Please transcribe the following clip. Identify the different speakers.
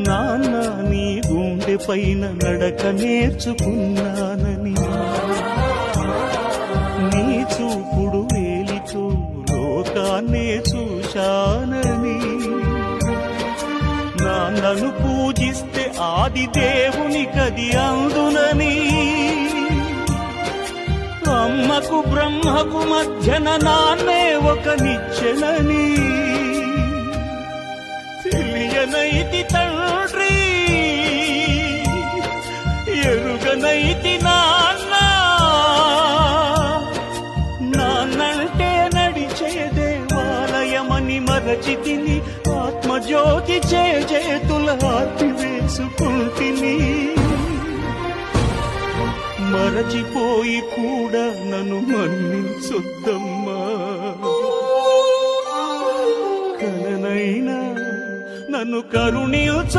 Speaker 1: నాన్న నీ గుండె పైన నడక నేర్చుకున్నానని, నీ చూపుడు వేలితో లోకాన్నే చూశానని, నాన్నను పూజిస్తే ఆది దేవుని కది అందునని, అమ్మకు బ్రహ్మకు మధ్యన నాన్నే ఒక నిచ్చెనని తెలియనైతి తండ్రి, ఎరుగనైతి నాన్న. నాన్నంటే నడిచే దేవాలయమని మరచితిని, ఆత్మజ్యోతి చేతుల ఆర్పివేసుకుంటిని. మరచిపోయి కూడా నన్ను మన్నించొద్దమ్మా, కలనైనా నన్ను కరుణించు.